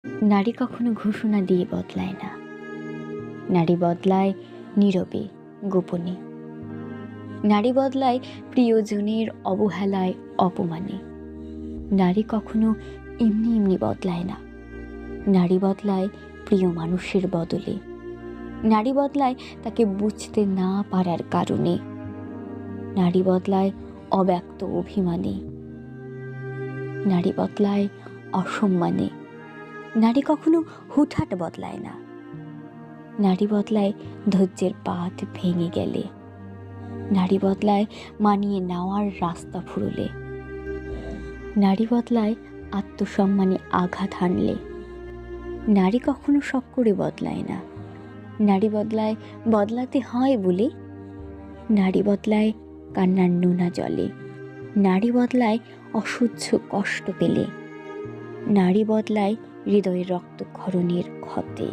নারী কখনো ঘোষণা দিয়ে বদলায় না। নারী বদলায় নীরবে, গোপনে। নারী বদলায় প্রিয়জনের অবহেলায়, অপমানে। নারী কখনো এমনি এমনি বদলায় না। নারী বদলায় প্রিয় মানুষের বদলে। নারী বদলায় তাকে বুঝতে না পারার কারণে। নারী বদলায় অব্যক্ত অভিমানে। নারী বদলায় অসম্মানে। নারী কখনো হুটহাট বদলায় না। নারী বদলায় ধৈর্যের বাঁধ ভেঙে গেলে। নারী বদলায় মানিয়ে নেওয়ার রাস্তা ফুরলে। নারী বদলায় আত্মসম্মানে আঘাত হানলে। নারী কখনো শখ করে বদলায় না। নারী বদলায় বদলাতে হয় বলে। নারী বদলায় কান্নার নোনা জলে। নারী বদলায় অসহ্য কষ্ট পেলে। নারী বদলায় হৃদয়ের রক্তক্ষরণের ক্ষতে।